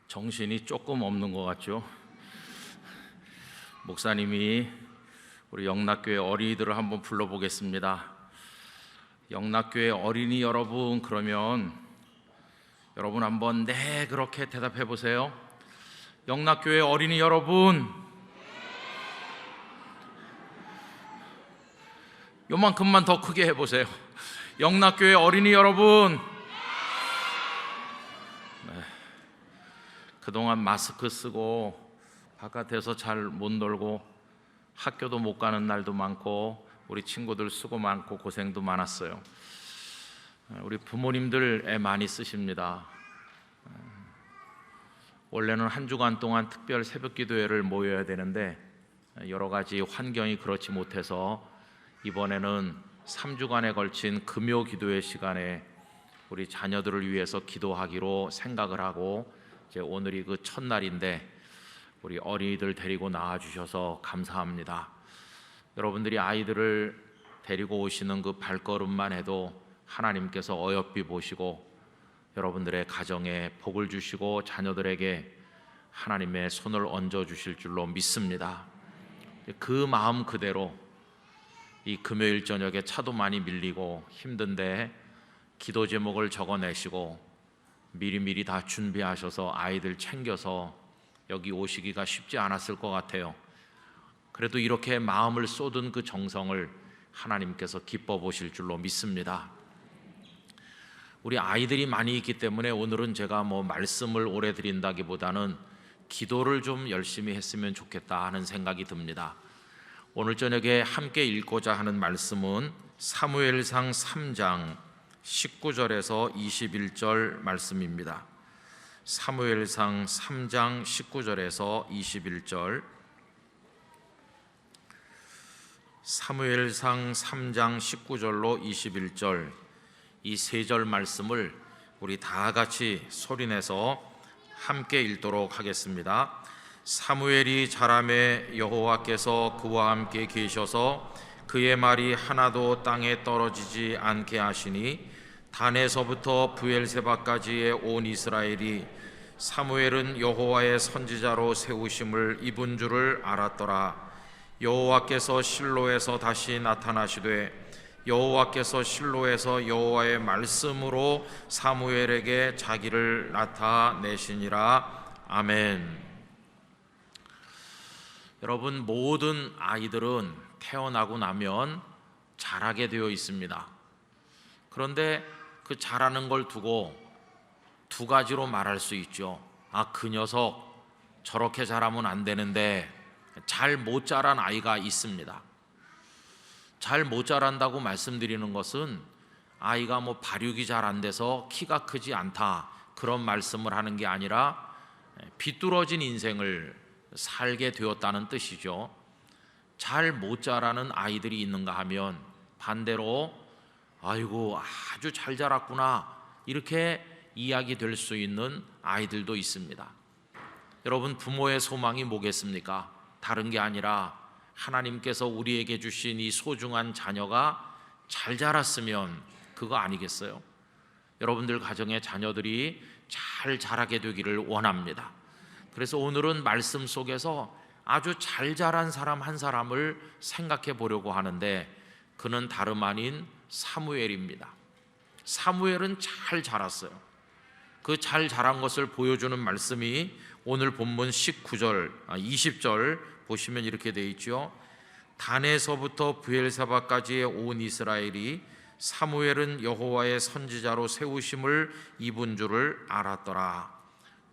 정신이 조금 없는 것 같죠? 목사님이 우리 영락교회 어린이들을 한번 불러보겠습니다. 영락교회 어린이 여러분, 그러면 여러분 한번 네 그렇게 대답해 보세요. 영락교회 어린이 여러분, 요만큼만 더 크게 해보세요. 영락교회 어린이 여러분. 그동안 마스크 쓰고 바깥에서 잘 못 놀고 학교도 못 가는 날도 많고 우리 친구들 수고 많고 고생도 많았어요. 우리 부모님들 애 많이 쓰십니다. 원래는 한 주간 동안 특별 새벽 기도회를 모여야 되는데 여러 가지 환경이 그렇지 못해서 이번에는 3주간에 걸친 금요 기도회 시간에 우리 자녀들을 위해서 기도하기로 생각을 하고 이제 오늘이 그 첫날인데 우리 어린이들 데리고 나와주셔서 감사합니다. 여러분들이 아이들을 데리고 오시는 그 발걸음만 해도 하나님께서 어여삐 보시고 여러분들의 가정에 복을 주시고 자녀들에게 하나님의 손을 얹어 주실 줄로 믿습니다. 그 마음 그대로 이 금요일 저녁에 차도 많이 밀리고 힘든데 기도 제목을 적어내시고 미리미리 다 준비하셔서 아이들 챙겨서 여기 오시기가 쉽지 않았을 것 같아요. 그래도 이렇게 마음을 쏟은 그 정성을 하나님께서 기뻐 보실 줄로 믿습니다. 우리 아이들이 많이 있기 때문에 오늘은 제가 말씀을 오래 드린다기보다는 기도를 좀 열심히 했으면 좋겠다 하는 생각이 듭니다. 오늘 저녁에 함께 읽고자 하는 말씀은 사무엘상 3장 19절에서 21절 말씀입니다. 사무엘상 3장 19절에서 21절. 사무엘상 3장 19절로 21절 이 세 절 말씀을 우리 다 같이 소리내서 함께 읽도록 하겠습니다. 사무엘이 자라매 여호와께서 그와 함께 계셔서 그의 말이 하나도 땅에 떨어지지 않게 하시니 단에서부터 브엘세바까지의 온 이스라엘이 사무엘은 여호와의 선지자로 세우심을 입은 줄을 알았더라. 여호와께서 실로에서 다시 나타나시되 여호와께서 실로에서 여호와의 말씀으로 사무엘에게 자기를 나타내시니라. 아멘. 여러분, 모든 아이들은 태어나고 나면 자라게 되어 있습니다. 그런데 그 자라는 걸 두고 두 가지로 말할 수 있죠. 그 녀석 저렇게 자라면 안 되는데 잘 못 자란 아이가 있습니다. 잘 못 자란다고 말씀드리는 것은 아이가 발육이 잘 안 돼서 키가 크지 않다 그런 말씀을 하는 게 아니라 비뚤어진 인생을 살게 되었다는 뜻이죠. 잘 못 자라는 아이들이 있는가 하면 반대로 아이고 아주 잘 자랐구나 이렇게 이야기 될 수 있는 아이들도 있습니다. 여러분, 부모의 소망이 뭐겠습니까? 다른 게 아니라 하나님께서 우리에게 주신 이 소중한 자녀가 잘 자랐으면 그거 아니겠어요? 여러분들 가정의 자녀들이 잘 자라게 되기를 원합니다. 그래서 오늘은 말씀 속에서 아주 잘 자란 사람 한 사람을 생각해 보려고 하는데 그는 다름 아닌 사무엘입니다. 사무엘은 잘 자랐어요. 그 잘 자란 것을 보여주는 말씀이 오늘 본문 20절 보시면 이렇게 되어 있죠. 단에서부터 브엘사바까지의 온 이스라엘이 사무엘은 여호와의 선지자로 세우심을 입은 줄을 알았더라.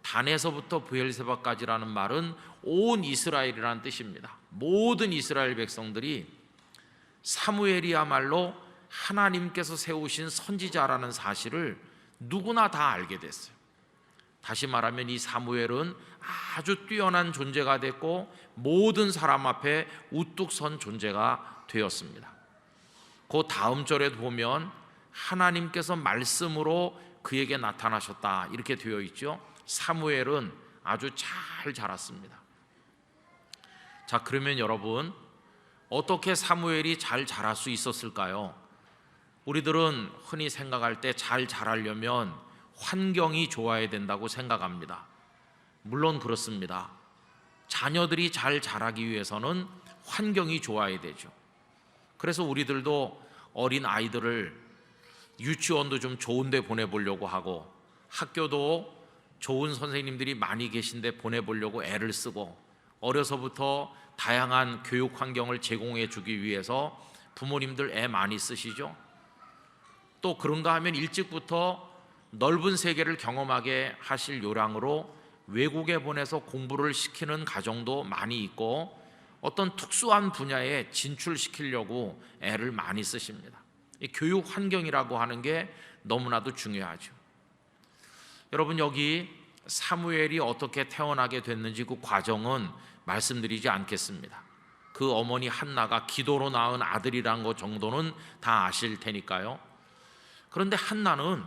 단에서부터 브엘세바까지라는 말은 온 이스라엘이라는 뜻입니다. 모든 이스라엘 백성들이 사무엘이야말로 하나님께서 세우신 선지자라는 사실을 누구나 다 알게 됐어요. 다시 말하면 이 사무엘은 아주 뛰어난 존재가 됐고 모든 사람 앞에 우뚝 선 존재가 되었습니다. 그 다음 절에도 보면 하나님께서 말씀으로 그에게 나타나셨다 이렇게 되어 있죠. 사무엘은 아주 잘 자랐습니다. 자, 그러면 여러분, 어떻게 사무엘이 잘 자랄 수 있었을까요? 우리들은 흔히 생각할 때 잘 자라려면 환경이 좋아야 된다고 생각합니다. 물론 그렇습니다. 자녀들이 잘 자라기 위해서는 환경이 좋아야 되죠. 그래서 우리들도 어린 아이들을 유치원도 좀 좋은 데 보내보려고 하고, 학교도 좋은 선생님들이 많이 계신데 보내보려고 애를 쓰고, 어려서부터 다양한 교육 환경을 제공해 주기 위해서 부모님들 애 많이 쓰시죠. 또 그런가 하면 일찍부터 넓은 세계를 경험하게 하실 요량으로 외국에 보내서 공부를 시키는 가정도 많이 있고, 어떤 특수한 분야에 진출시키려고 애를 많이 쓰십니다. 이 교육 환경이라고 하는 게 너무나도 중요하죠. 여러분, 여기 사무엘이 어떻게 태어나게 됐는지 그 과정은 말씀드리지 않겠습니다. 그 어머니 한나가 기도로 낳은 아들이란 것 정도는 다 아실 테니까요. 그런데 한나는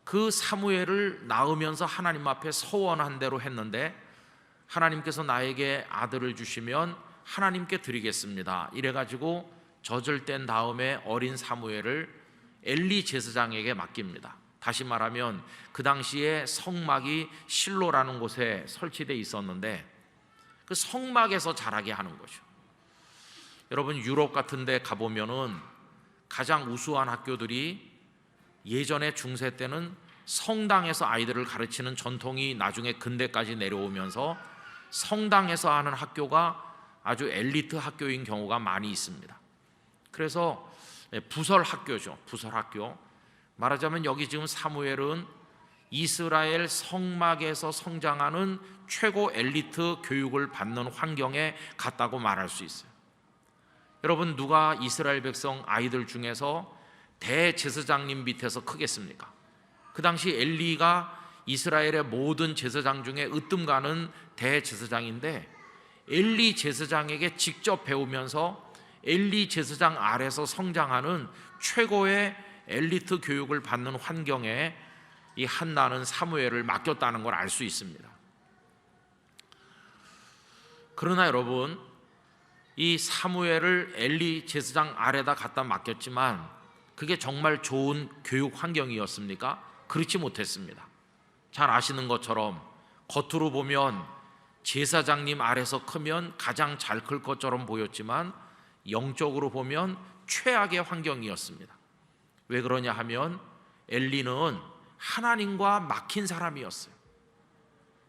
그 사무엘을 낳으면서 하나님 앞에 서원한 대로 했는데, 하나님께서 나에게 아들을 주시면 하나님께 드리겠습니다 이래가지고 젖을 뗀 다음에 어린 사무엘을 엘리 제사장에게 맡깁니다. 다시 말하면 그 당시에 성막이 실로라는 곳에 설치되어 있었는데, 그 성막에서 자라게 하는 거죠. 여러분, 유럽 같은 데 가보면은 가장 우수한 학교들이 예전에 중세 때는 성당에서 아이들을 가르치는 전통이 나중에 근대까지 내려오면서 성당에서 하는 학교가 아주 엘리트 학교인 경우가 많이 있습니다. 그래서 부설 학교죠. 부설 학교. 말하자면 여기 지금 사무엘은 이스라엘 성막에서 성장하는 최고 엘리트 교육을 받는 환경에 갔다고 말할 수 있어요. 여러분, 누가 이스라엘 백성 아이들 중에서 대제사장님 밑에서 크겠습니까? 그 당시 엘리가 이스라엘의 모든 제사장 중에 으뜸 가는 대제사장인데, 엘리 제사장에게 직접 배우면서 엘리 제사장 아래서 성장하는 최고의 엘리트 교육을 받는 환경에 이 한나는 사무엘을 맡겼다는 걸 알 수 있습니다. 그러나 여러분, 이 사무엘을 엘리 제사장 아래다 갖다 맡겼지만 그게 정말 좋은 교육 환경이었습니까? 그렇지 못했습니다. 잘 아시는 것처럼 겉으로 보면 제사장님 아래서 크면 가장 잘 클 것처럼 보였지만 영적으로 보면 최악의 환경이었습니다. 왜 그러냐 하면 엘리는 하나님과 막힌 사람이었어요.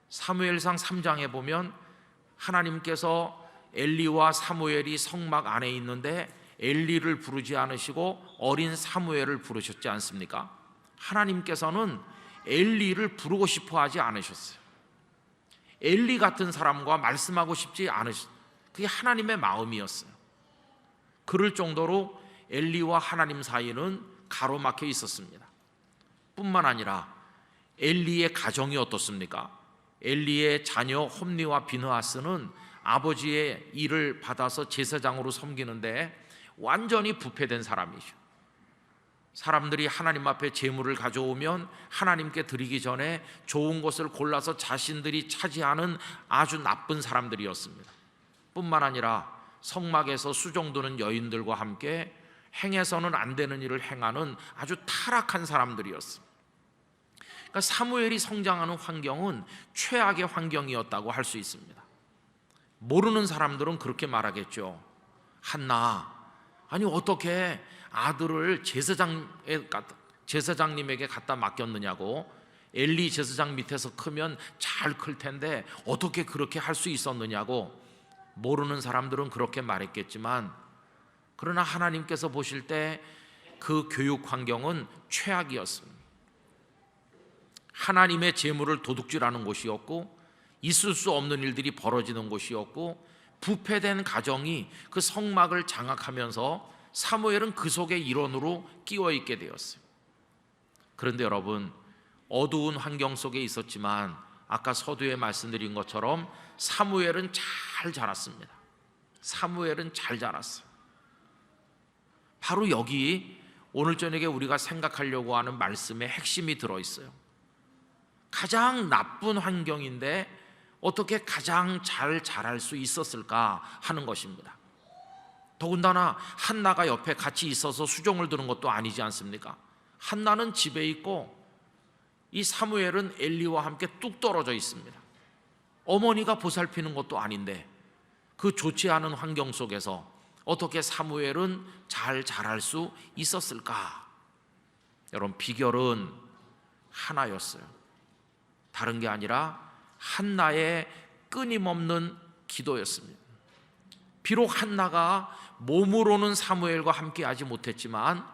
사무엘상 3장에 보면 하나님께서 엘리와 사무엘이 성막 안에 있는데 엘리를 부르지 않으시고 어린 사무엘을 부르셨지 않습니까? 하나님께서는 엘리를 부르고 싶어 하지 않으셨어요. 엘리 같은 사람과 말씀하고 싶지 않으셨어요. 그게 하나님의 마음이었어요. 그럴 정도로 엘리와 하나님 사이는 가로막혀 있었습니다. 뿐만 아니라 엘리의 가정이 어떻습니까? 엘리의 자녀 홈리와 비느하스는 아버지의 일을 받아서 제사장으로 섬기는데 완전히 부패된 사람이죠. 사람들이 하나님 앞에 제물을 가져오면 하나님께 드리기 전에 좋은 것을 골라서 자신들이 차지하는 아주 나쁜 사람들이었습니다. 뿐만 아니라 성막에서 수종드는 여인들과 함께 행해서는 안 되는 일을 행하는 아주 타락한 사람들이었습니다. 그러니까 사무엘이 성장하는 환경은 최악의 환경이었다고 할 수 있습니다. 모르는 사람들은 그렇게 말하겠죠. 한나, 아니 어떻게 아들을 제사장님에게 갖다 맡겼느냐고. 엘리 제사장 밑에서 크면 잘 클 텐데 어떻게 그렇게 할 수 있었느냐고. 모르는 사람들은 그렇게 말했겠지만, 그러나 하나님께서 보실 때 그 교육 환경은 최악이었습니다. 하나님의 제물을 도둑질하는 곳이었고, 있을 수 없는 일들이 벌어지는 곳이었고, 부패된 가정이 그 성막을 장악하면서 사무엘은 그 속의 일원으로 끼워 있게 되었어요. 그런데 여러분, 어두운 환경 속에 있었지만 아까 서두에 말씀드린 것처럼 사무엘은 잘 자랐습니다. 사무엘은 잘 자랐어요. 바로 여기 오늘 저녁에 우리가 생각하려고 하는 말씀의 핵심이 들어있어요. 가장 나쁜 환경인데 어떻게 가장 잘 자랄 수 있었을까 하는 것입니다. 더군다나 한나가 옆에 같이 있어서 수종을 드는 것도 아니지 않습니까? 한나는 집에 있고 이 사무엘은 엘리와 함께 뚝 떨어져 있습니다. 어머니가 보살피는 것도 아닌데 그 좋지 않은 환경 속에서 어떻게 사무엘은 잘 자랄 수 있었을까? 여러분, 비결은 하나였어요. 다른 게 아니라 한나의 끊임없는 기도였습니다. 비록 한나가 몸으로는 사무엘과 함께 하지 못했지만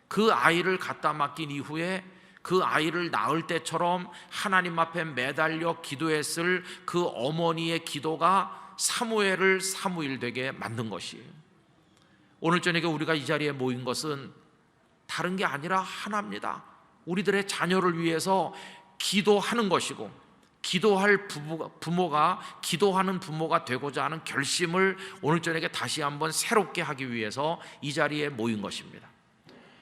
그 아이를 갖다 맡긴 이후에 그 아이를 낳을 때처럼 하나님 앞에 매달려 기도했을 그 어머니의 기도가 사무엘을 사무엘 되게 만든 것이에요. 오늘 저녁에 우리가 이 자리에 모인 것은 다른 게 아니라 하나입니다. 우리들의 자녀를 위해서 기도하는 것이고, 기도할 부모가 기도하는 부모가 되고자 하는 결심을 오늘 저녁에 다시 한번 새롭게 하기 위해서 이 자리에 모인 것입니다.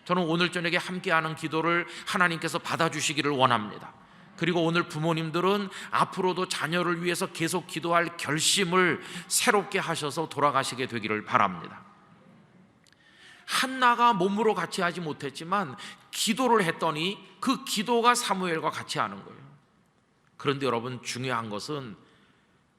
저는 오늘 저녁에 함께하는 기도를 하나님께서 받아주시기를 원합니다. 그리고 오늘 부모님들은 앞으로도 자녀를 위해서 계속 기도할 결심을 새롭게 하셔서 돌아가시게 되기를 바랍니다. 한나가 몸으로 같이 하지 못했지만 기도를 했더니 그 기도가 사무엘과 같이 하는 거예요. 그런데 여러분, 중요한 것은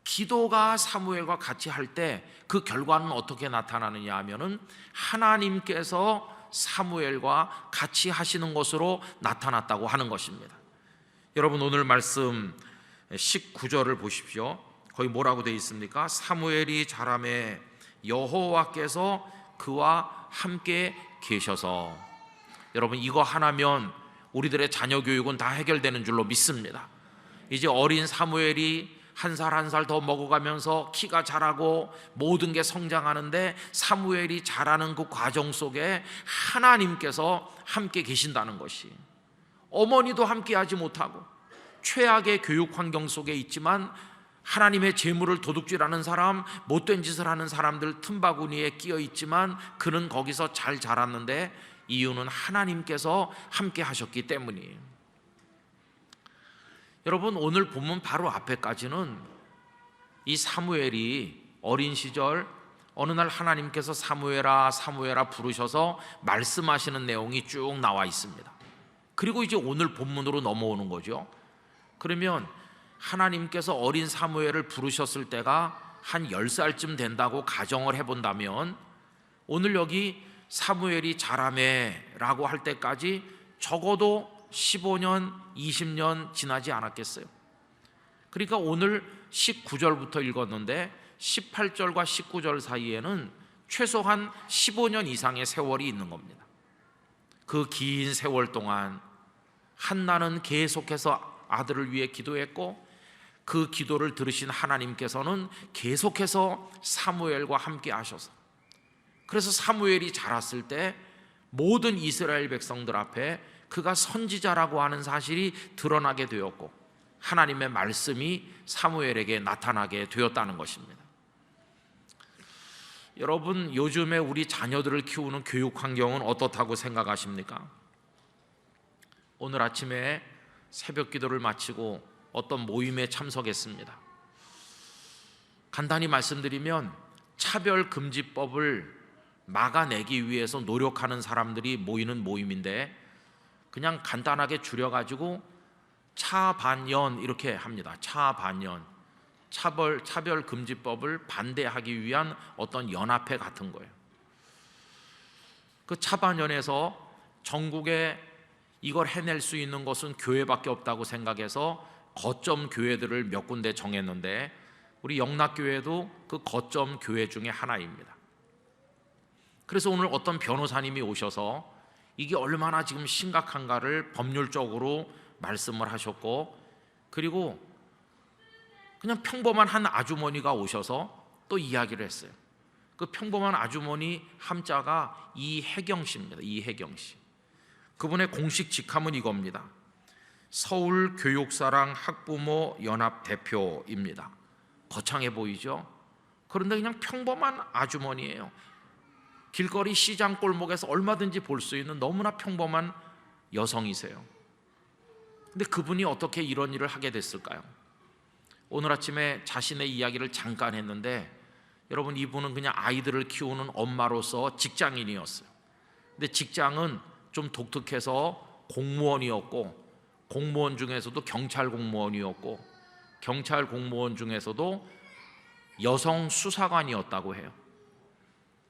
기도가 사무엘과 같이 할 때 그 결과는 어떻게 나타나느냐 하면은 하나님께서 사무엘과 같이 하시는 것으로 나타났다고 하는 것입니다. 여러분, 오늘 말씀 19절을 보십시오. 거기 뭐라고 되어 있습니까? 사무엘이 자라매 여호와께서 그와 함께 계셔서. 여러분, 이거 하나면 우리들의 자녀 교육은 다 해결되는 줄로 믿습니다. 이제 어린 사무엘이 한 살 한 살 더 먹어가면서 키가 자라고 모든 게 성장하는데 사무엘이 자라는 그 과정 속에 하나님께서 함께 계신다는 것이, 어머니도 함께 하지 못하고 최악의 교육 환경 속에 있지만 하나님의 재물을 도둑질하는 사람, 못된 짓을 하는 사람들 틈바구니에 끼어 있지만 그는 거기서 잘 자랐는데 이유는 하나님께서 함께 하셨기 때문이에요. 여러분, 오늘 본문 바로 앞에까지는 이 사무엘이 어린 시절 어느 날 하나님께서 사무엘아 사무엘아 부르셔서 말씀하시는 내용이 쭉 나와 있습니다. 그리고 이제 오늘 본문으로 넘어오는 거죠. 그러면 하나님께서 어린 사무엘을 부르셨을 때가 한 10살쯤 된다고 가정을 해본다면 오늘 여기 사무엘이 자라매라고 할 때까지 적어도 15년, 20년 지나지 않았겠어요. 그러니까 오늘 19절부터 읽었는데 18절과 19절 사이에는 최소한 15년 이상의 세월이 있는 겁니다. 그 긴 세월 동안 한나는 계속해서 아들을 위해 기도했고 그 기도를 들으신 하나님께서는 계속해서 사무엘과 함께 하셔서, 그래서 사무엘이 자랐을 때 모든 이스라엘 백성들 앞에 그가 선지자라고 하는 사실이 드러나게 되었고 하나님의 말씀이 사무엘에게 나타나게 되었다는 것입니다. 여러분, 요즘에 우리 자녀들을 키우는 교육 환경은 어떻다고 생각하십니까? 오늘 아침에 새벽 기도를 마치고 어떤 모임에 참석했습니다. 간단히 말씀드리면 차별금지법을 막아내기 위해서 노력하는 사람들이 모이는 모임인데 그냥 간단하게 줄여가지고 차반연 이렇게 합니다. 차반연, 차별금지법을 반대하기 위한 어떤 연합회 같은 거예요. 그 차반연에서 전국에 이걸 해낼 수 있는 것은 교회밖에 없다고 생각해서 거점 교회들을 몇 군데 정했는데 우리 영락교회도 그 거점 교회 중에 하나입니다. 그래서 오늘 어떤 변호사님이 오셔서 이게 얼마나 지금 심각한가를 법률적으로 말씀을 하셨고, 그리고 그냥 평범한 한 아주머니가 오셔서 또 이야기를 했어요. 그 평범한 아주머니 함자가 이혜경 씨입니다. 이혜경 씨. 그분의 공식 직함은 이겁니다. 서울교육사랑 학부모 연합 대표입니다. 거창해 보이죠? 그런데 그냥 평범한 아주머니예요. 길거리 시장 골목에서 얼마든지 볼 수 있는 너무나 평범한 여성이세요. 근데 그분이 어떻게 이런 일을 하게 됐을까요? 오늘 아침에 자신의 이야기를 잠깐 했는데 여러분, 이분은 그냥 아이들을 키우는 엄마로서 직장인이었어요. 근데 직장은 좀 독특해서 공무원이었고 공무원 중에서도 경찰 공무원이었고 경찰 공무원 중에서도 여성 수사관이었다고 해요.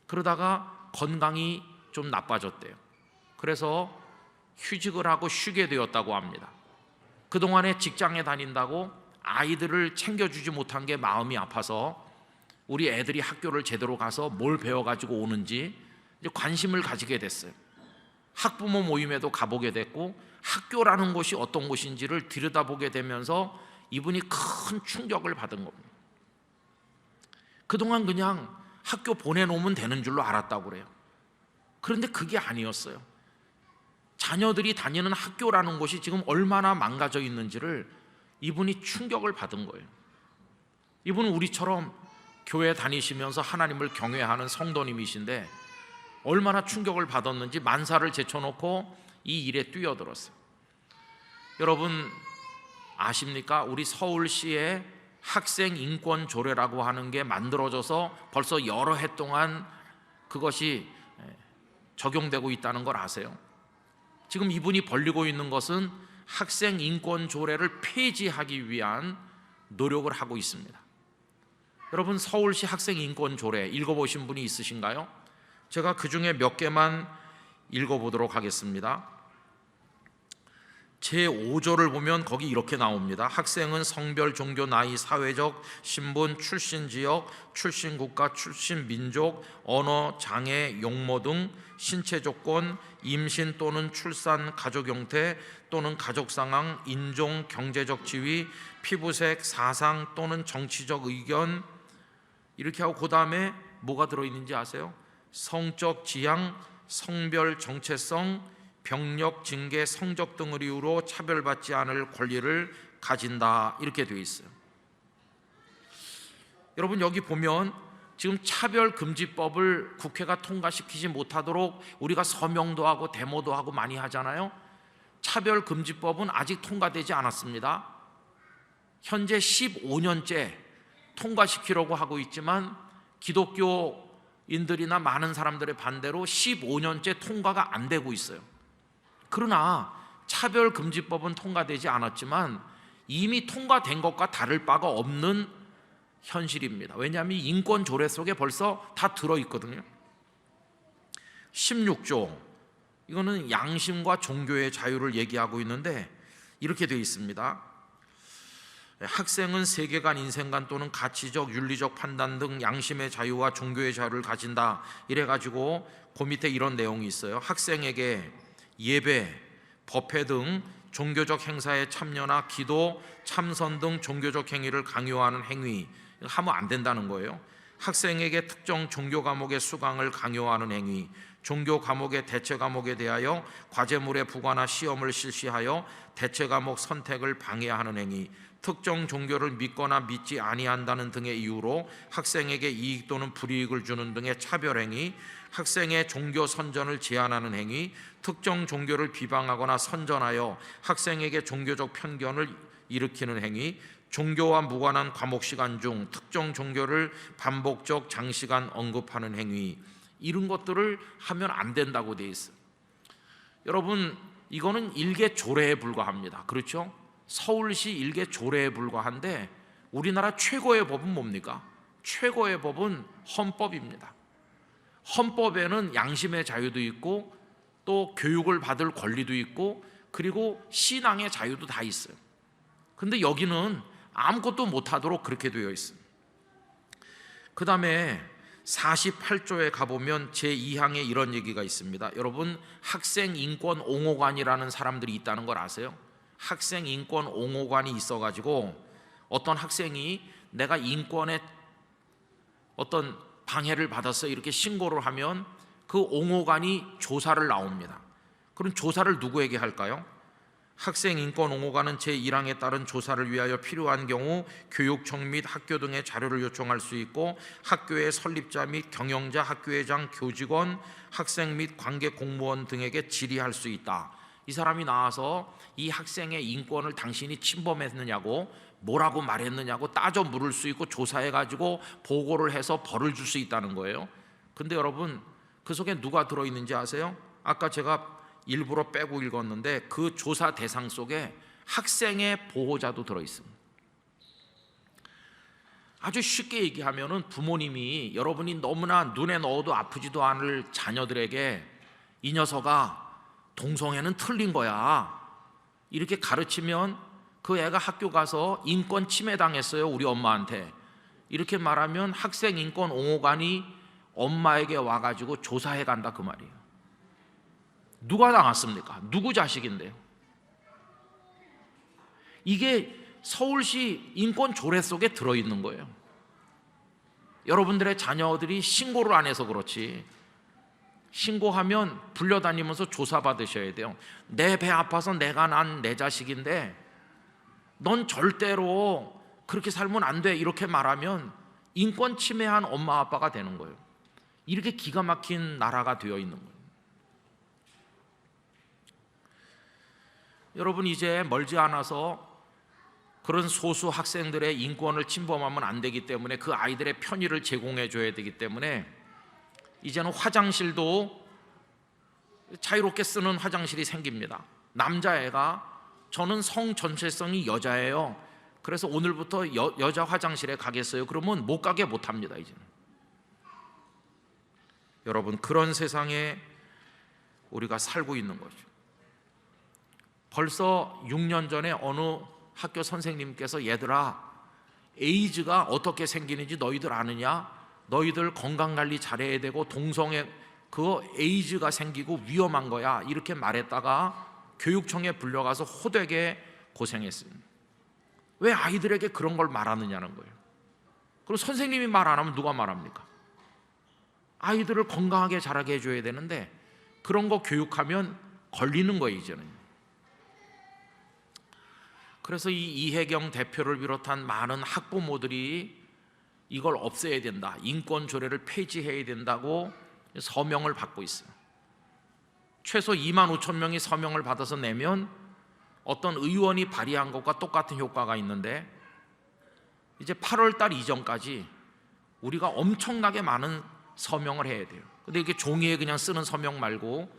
그러다가 건강이 좀 나빠졌대요. 그래서 휴직을 하고 쉬게 되었다고 합니다. 그동안에 직장에 다닌다고 아이들을 챙겨주지 못한 게 마음이 아파서 우리 애들이 학교를 제대로 가서 뭘 배워가지고 오는지 이제 관심을 가지게 됐어요. 학부모 모임에도 가보게 됐고 학교라는 곳이 어떤 곳인지를 들여다보게 되면서 이분이 큰 충격을 받은 겁니다. 그동안 그냥 학교 보내놓으면 되는 줄로 알았다고 그래요. 그런데 그게 아니었어요. 자녀들이 다니는 학교라는 곳이 지금 얼마나 망가져 있는지를 이분이 충격을 받은 거예요. 이분은 우리처럼 교회 다니시면서 하나님을 경외하는 성도님이신데 얼마나 충격을 받았는지 만사를 제쳐놓고 이 일에 뛰어들었어요. 여러분 아십니까? 우리 서울시에 학생 인권 조례라고 하는 게 만들어져서 벌써 여러 해 동안 그것이 적용되고 있다는 걸 아세요? 지금 이분이 벌이고 있는 것은 학생 인권 조례를 폐지하기 위한 노력을 하고 있습니다. 여러분 서울시 학생 인권 조례 읽어보신 분이 있으신가요? 제가 그 중에 몇 개만 읽어보도록 하겠습니다. 제5조를 보면 거기 이렇게 나옵니다. 학생은 성별, 종교, 나이, 사회적 신분, 출신 지역, 출신 국가, 출신 민족, 언어, 장애, 용모 등 신체 조건, 임신 또는 출산, 가족 형태 또는 가족 상황, 인종, 경제적 지위, 피부색, 사상 또는 정치적 의견 이렇게 하고 그 다음에 뭐가 들어있는지 아세요? 성적 지향, 성별 정체성, 병력, 징계, 성적 등을 이유로 차별받지 않을 권리를 가진다 이렇게 되어 있어요. 여러분 여기 보면 지금 차별금지법을 국회가 통과시키지 못하도록 우리가 서명도 하고 데모도 하고 많이 하잖아요. 차별금지법은 아직 통과되지 않았습니다. 현재 15년째 통과시키려고 하고 있지만 기독교인들이나 많은 사람들의 반대로 15년째 통과가 안 되고 있어요. 그러나 차별금지법은 통과되지 않았지만 이미 통과된 것과 다를 바가 없는 현실입니다. 왜냐하면 인권 조례 속에 벌써 다 들어있거든요. 16조 이거는 양심과 종교의 자유를 얘기하고 있는데 이렇게 되어 있습니다. 학생은 세계관, 인생관 또는 가치적, 윤리적 판단 등 양심의 자유와 종교의 자유를 가진다 이래가지고 그 밑에 이런 내용이 있어요. 학생에게 예배, 법회 등 종교적 행사에 참여나 기도, 참선 등 종교적 행위를 강요하는 행위 하면 안 된다는 거예요. 학생에게 특정 종교 과목의 수강을 강요하는 행위, 종교 과목의 대체 과목에 대하여 과제물의 부과나 시험을 실시하여 대체 과목 선택을 방해하는 행위, 특정 종교를 믿거나 믿지 아니한다는 등의 이유로 학생에게 이익 또는 불이익을 주는 등의 차별행위, 학생의 종교 선전을 제한하는 행위, 특정 종교를 비방하거나 선전하여 학생에게 종교적 편견을 일으키는 행위, 종교와 무관한 과목 시간 중 특정 종교를 반복적 장시간 언급하는 행위, 이런 것들을 하면 안 된다고 되어 있어요. 여러분 이거는 일개 조례에 불과합니다. 그렇죠? 서울시 일개 조례에 불과한데 우리나라 최고의 법은 뭡니까? 최고의 법은 헌법입니다. 헌법에는 양심의 자유도 있고 또 교육을 받을 권리도 있고 그리고 신앙의 자유도 다 있어요. 근데 여기는 아무것도 못하도록 그렇게 되어 있어요. 그 다음에 48조에 가보면 제2항에 이런 얘기가 있습니다. 여러분 학생인권 옹호관이라는 사람들이 있다는 걸 아세요? 학생인권 옹호관이 있어가지고 어떤 학생이 내가 인권에 어떤 방해를 받았어 이렇게 신고를 하면 그 옹호관이 조사를 나옵니다. 그럼 조사를 누구에게 할까요? 학생인권옹호관은 제1항에 따른 조사를 위하여 필요한 경우 교육청 및 학교 등의 자료를 요청할 수 있고 학교의 설립자 및 경영자, 학교회장, 교직원, 학생 및 관계 공무원 등에게 질의할 수 있다. 이 사람이 나와서 이 학생의 인권을 당신이 침범했느냐고 뭐라고 말했느냐고 따져 물을 수 있고 조사해가지고 보고를 해서 벌을 줄 수 있다는 거예요. 근데 여러분 그 속에 누가 들어있는지 아세요? 아까 제가 일부러 빼고 읽었는데 그 조사 대상 속에 학생의 보호자도 들어있습니다. 아주 쉽게 얘기하면은 부모님이 여러분이 너무나 눈에 넣어도 아프지도 않을 자녀들에게 이 녀석아 동성애는 틀린 거야 이렇게 가르치면 그 애가 학교 가서 인권 침해 당했어요 우리 엄마한테 이렇게 말하면 학생 인권 옹호관이 엄마에게 와가지고 조사해 간다 그 말이에요. 누가 당했습니까? 누구 자식인데요? 이게 서울시 인권 조례 속에 들어있는 거예요. 여러분들의 자녀들이 신고를 안 해서 그렇지 신고하면 불려다니면서 조사받으셔야 돼요. 내 배 아파서 내가 난 내 자식인데 넌 절대로 그렇게 살면 안 돼 이렇게 말하면 인권 침해한 엄마 아빠가 되는 거예요. 이렇게 기가 막힌 나라가 되어 있는 거예요. 여러분 이제 멀지 않아서 그런 소수 학생들의 인권을 침범하면 안 되기 때문에 그 아이들의 편의를 제공해 줘야 되기 때문에 이제는 화장실도 자유롭게 쓰는 화장실이 생깁니다. 남자애가 저는 성 전체성이 여자예요. 그래서 오늘부터 여자 화장실에 가겠어요. 그러면 못 가게 못 합니다. 이제는. 여러분 그런 세상에 우리가 살고 있는 거죠. 벌써 6년 전에 어느 학교 선생님께서 얘들아 에이즈가 어떻게 생기는지 너희들 아느냐? 너희들 건강관리 잘해야 되고 동성애 그거 에이즈가 생기고 위험한 거야 이렇게 말했다가 교육청에 불려가서 호되게 고생했습니다. 왜 아이들에게 그런 걸 말하느냐는 거예요. 그리고 선생님이 말 안 하면 누가 말합니까? 아이들을 건강하게 자라게 해줘야 되는데 그런 거 교육하면 걸리는 거예요 이제는. 그래서 이 이혜경 대표를 비롯한 많은 학부모들이 이걸 없애야 된다, 인권 조례를 폐지해야 된다고 서명을 받고 있어요. 최소 2만 5천 명이 서명을 받아서 내면 어떤 의원이 발의한 것과 똑같은 효과가 있는데 이제 8월 달 이전까지 우리가 엄청나게 많은 서명을 해야 돼요. 근데 이게 종이에 그냥 쓰는 서명 말고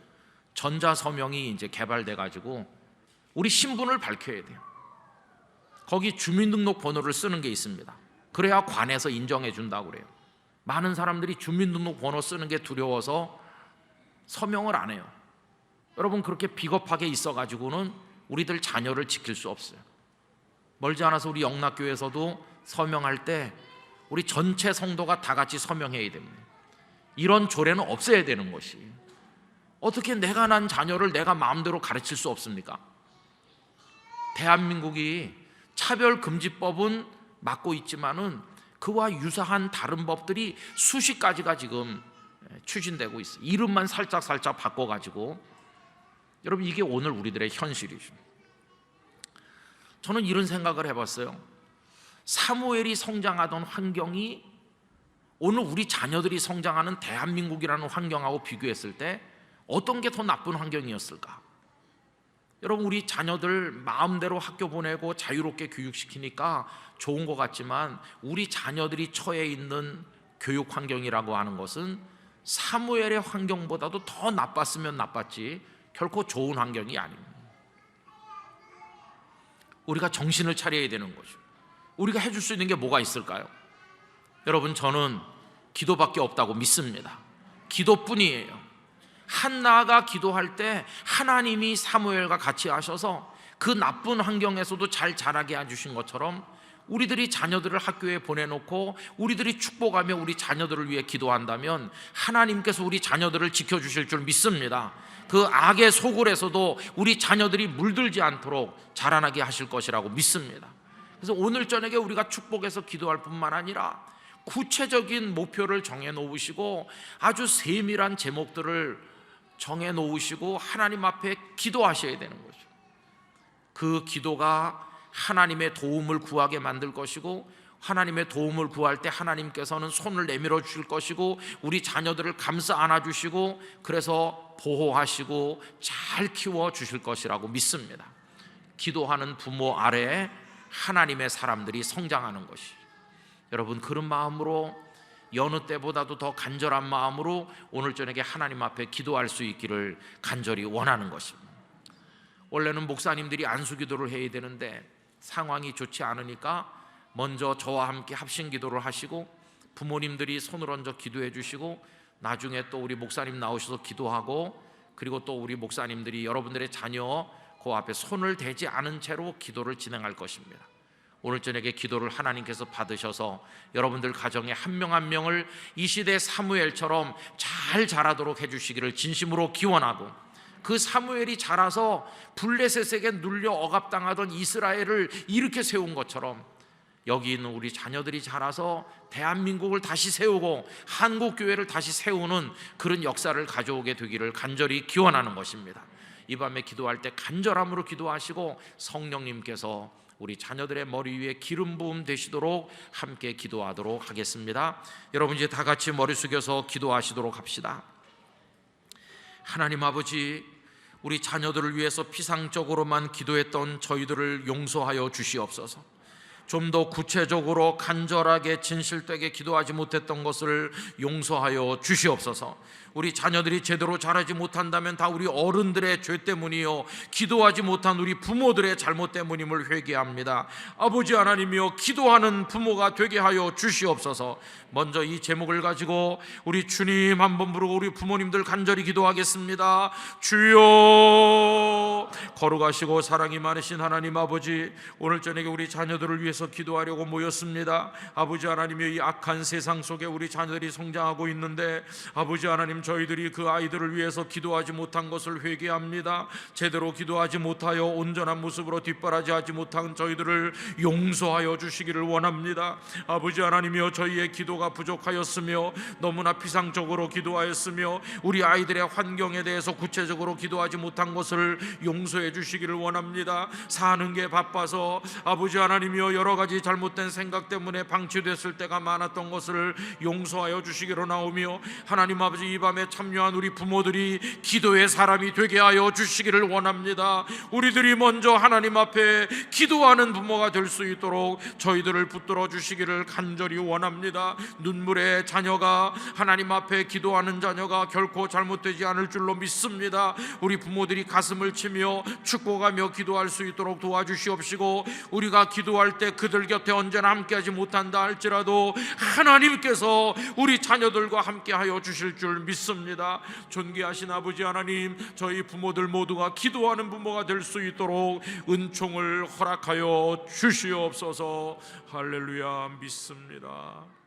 전자 서명이 이제 개발돼 가지고 우리 신분을 밝혀야 돼요. 거기 주민등록번호를 쓰는 게 있습니다. 그래야 관에서 인정해 준다고 그래요. 많은 사람들이 주민등록번호 쓰는 게 두려워서 서명을 안 해요. 여러분 그렇게 비겁하게 있어가지고는 우리들 자녀를 지킬 수 없어요. 멀지 않아서 우리 영락교회에서도 서명할 때 우리 전체 성도가 다 같이 서명해야 됩니다. 이런 조례는 없애야 되는 것이 어떻게 내가 난 자녀를 내가 마음대로 가르칠 수 없습니까? 대한민국이 차별금지법은 맡고 있지만은 그와 유사한 다른 법들이 수십 가지가 지금 추진되고 있어요. 이름만 살짝 바꿔가지고. 여러분 이게 오늘 우리들의 현실이죠. 저는 이런 생각을 해봤어요. 사무엘이 성장하던 환경이 오늘 우리 자녀들이 성장하는 대한민국이라는 환경하고 비교했을 때 어떤 게 더 나쁜 환경이었을까? 여러분 우리 자녀들 마음대로 학교 보내고 자유롭게 교육시키니까 좋은 것 같지만 우리 자녀들이 처해 있는 교육 환경이라고 하는 것은 사무엘의 환경보다도 더 나빴으면 나빴지 결코 좋은 환경이 아닙니다. 우리가 정신을 차려야 되는 거죠. 우리가 해줄 수 있는 게 뭐가 있을까요? 여러분 저는 기도밖에 없다고 믿습니다. 기도뿐이에요. 한나가 기도할 때 하나님이 사무엘과 같이 하셔서 그 나쁜 환경에서도 잘 자라게 해주신 것처럼 우리들이 자녀들을 학교에 보내놓고 우리들이 축복하며 우리 자녀들을 위해 기도한다면 하나님께서 우리 자녀들을 지켜주실 줄 믿습니다. 그 악의 소굴에서도 우리 자녀들이 물들지 않도록 자라나게 하실 것이라고 믿습니다. 그래서 오늘 저녁에 우리가 축복해서 기도할 뿐만 아니라 구체적인 목표를 정해놓으시고 아주 세밀한 제목들을 정해놓으시고 하나님 앞에 기도하셔야 되는 거죠. 그 기도가 하나님의 도움을 구하게 만들 것이고 하나님의 도움을 구할 때 하나님께서는 손을 내밀어 주실 것이고 우리 자녀들을 감싸 안아주시고 그래서 보호하시고 잘 키워 주실 것이라고 믿습니다. 기도하는 부모 아래에 하나님의 사람들이 성장하는 것이 여러분 그런 마음으로 여느 때보다도 더 간절한 마음으로 오늘 저녁에 하나님 앞에 기도할 수 있기를 간절히 원하는 것입니다. 원래는 목사님들이 안수기도를 해야 되는데 상황이 좋지 않으니까 먼저 저와 함께 합심기도를 하시고 부모님들이 손을 얹어 기도해 주시고 나중에 또 우리 목사님 나오셔서 기도하고 그리고 또 우리 목사님들이 여러분들의 자녀 그 앞에 손을 대지 않은 채로 기도를 진행할 것입니다. 오늘 저녁에 기도를 하나님께서 받으셔서 여러분들 가정에 한 명 한 명을 이 시대 사무엘처럼 잘 자라도록 해주시기를 진심으로 기원하고, 그 사무엘이 자라서 블레셋에게 눌려 억압당하던 이스라엘을 이렇게 세운 것처럼 여기 있는 우리 자녀들이 자라서 대한민국을 다시 세우고 한국교회를 다시 세우는 그런 역사를 가져오게 되기를 간절히 기원하는 것입니다. 이 밤에 기도할 때 간절함으로 기도하시고 성령님께서 우리 자녀들의 머리 위에 기름 부음 되시도록 함께 기도하도록 하겠습니다. 여러분 이제 다 같이 머리 숙여서 기도하시도록 합시다. 하나님 아버지, 우리 자녀들을 위해서 피상적으로만 기도했던 저희들을 용서하여 주시옵소서. 좀 더 구체적으로 간절하게 진실되게 기도하지 못했던 것을 용서하여 주시옵소서. 우리 자녀들이 제대로 자라지 못한다면 다 우리 어른들의 죄 때문이요 기도하지 못한 우리 부모들의 잘못 때문임을 회개합니다. 아버지 하나님이여, 기도하는 부모가 되게 하여 주시옵소서. 먼저 이 제목을 가지고 우리 주님 한번 부르고 우리 부모님들 간절히 기도하겠습니다. 주여, 거룩하시고 사랑이 많으신 하나님 아버지, 오늘 저녁에 우리 자녀들을 위해서 기도하려고 모였습니다. 아버지 하나님이여, 이 악한 세상 속에 우리 자녀들이 성장하고 있는데 아버지 하나님, 저희들이 그 아이들을 위해서 기도하지 못한 것을 회개합니다. 제대로 기도하지 못하여 온전한 모습으로 뒷바라지하지 못한 저희들을 용서하여 주시기를 원합니다. 아버지 하나님이여, 저희의 기도가 부족하였으며 너무나 피상적으로 기도하였으며 우리 아이들의 환경에 대해서 구체적으로 기도하지 못한 것을 용서해 주시기를 원합니다. 사는 게 바빠서 아버지 하나님이여 여러 가지 잘못된 생각 때문에 방치됐을 때가 많았던 것을 용서하여 주시기로 나오며, 하나님 아버지, 이 밤에 참여한 우리 부모들이 기도의 사람이 되게 하여 주시기를 원합니다. 우리들이 먼저 하나님 앞에 기도하는 부모가 될 수 있도록 저희들을 붙들어 주시기를 간절히 원합니다. 눈물의 자녀가 하나님 앞에 기도하는 자녀가 결코 잘못되지 않을 줄로 믿습니다. 우리 부모들이 가슴을 치며 축복하며 기도할 수 있도록 도와주시옵시고, 우리가 기도할 때 그들 곁에 언제나 함께하지 못한다 할지라도 하나님께서 우리 자녀들과 함께하여 주실 줄 믿습니다. 존귀하신 아버지 하나님, 저희 부모들 모두가 기도하는 부모가 될 수 있도록 은총을 허락하여 주시옵소서. 할렐루야, 믿습니다.